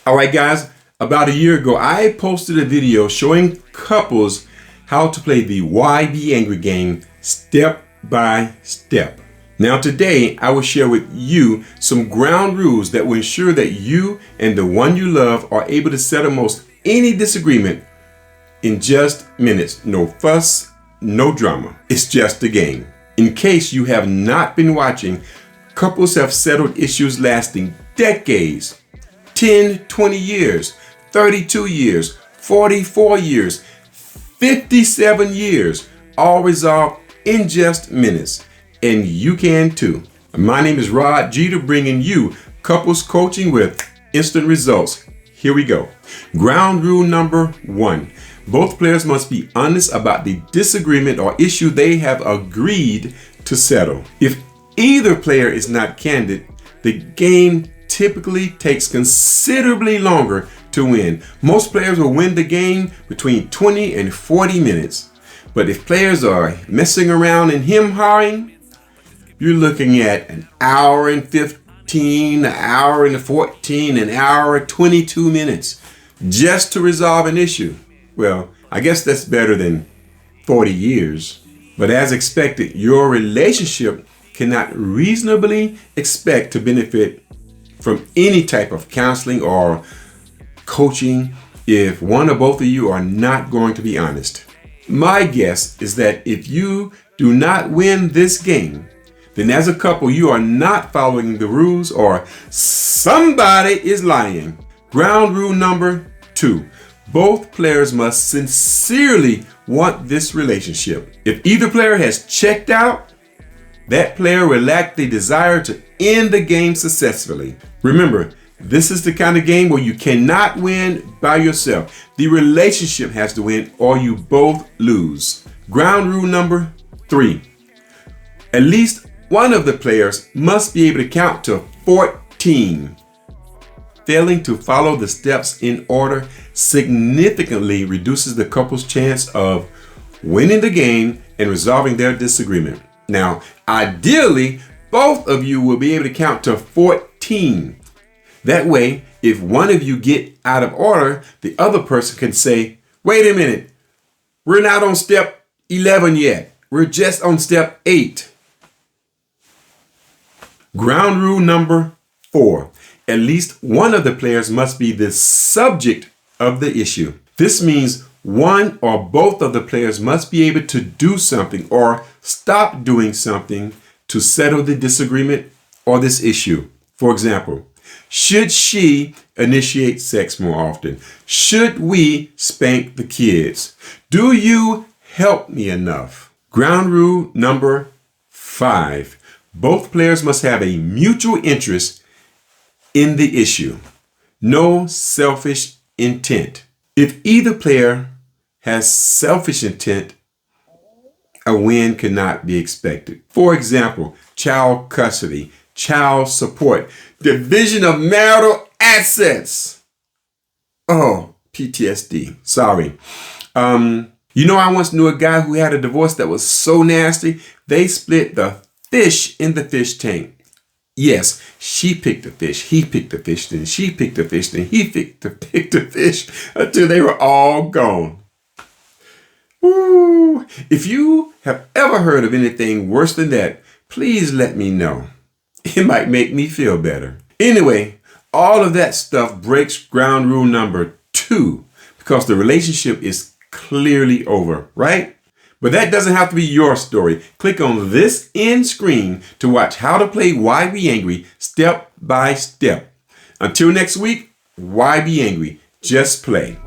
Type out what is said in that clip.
All right, guys, about a year ago, I posted a video showing couples how to play the YBAngry game step by step. Now today, I will share with you some ground rules that will ensure that you and the one you love are able to settle most any disagreement in just minutes. No fuss, no drama. It's just a game. In case you have not been watching, couples have settled issues lasting decades. 10, 20 years, 32 years, 44 years, 57 years, all resolved in just minutes. And you can too. My name is Rod Jeter, bringing you couples coaching with instant results. Here we go. Ground rule number 1. Both players must be honest about the disagreement or issue they have agreed to settle. If either player is not candid, the game typically takes considerably longer to win. Most players will win the game between 20 and 40 minutes. But if players are messing around and hem-hawing, you're looking at an hour and 15, an hour and 14, an hour and 22 minutes just to resolve an issue. Well, I guess that's better than 40 years. But as expected, your relationship cannot reasonably expect to benefit from any type of counseling or coaching if one or both of you are not going to be honest. My guess is that if you do not win this game, then as a couple you are not following the rules or somebody is lying. Ground rule number 2. Both players must sincerely want this relationship. If either player has checked out, that player will lack the desire to end the game successfully. Remember, this is the kind of game where you cannot win by yourself. The relationship has to win or you both lose. Ground rule number 3. At least one of the players must be able to count to 14. Failing to follow the steps in order significantly reduces the couple's chance of winning the game and resolving their disagreement. Now, ideally, both of you will be able to count to 14. That way, if one of you get out of order, the other person can say, wait a minute, we're not on step 11 yet. We're just on step 8. Ground rule number 4. At least one of the players must be the subject of the issue. This means one or both of the players must be able to do something or stop doing something to settle the disagreement or this issue. For example, should she initiate sex more often? Should we spank the kids? Do you help me enough? Ground rule number 5. Both players must have a mutual interest in the issue. No selfish intent. If either player has selfish intent, a win cannot be expected. For example, child custody, child support, division of marital assets. Oh, PTSD. Sorry. I once knew a guy who had a divorce that was so nasty, they split the fish in the fish tank. Yes, she picked the fish, he picked the fish, then she picked the fish, then he picked the fish until they were all gone. Ooh, if you have ever heard of anything worse than that, please let me know. It might make me feel better. Anyway, all of that stuff breaks ground rule number 2 because the relationship is clearly over, right? But that doesn't have to be your story. Click on this end screen to watch how to play YBAngry step by step. Until next week, YBAngry. Just play.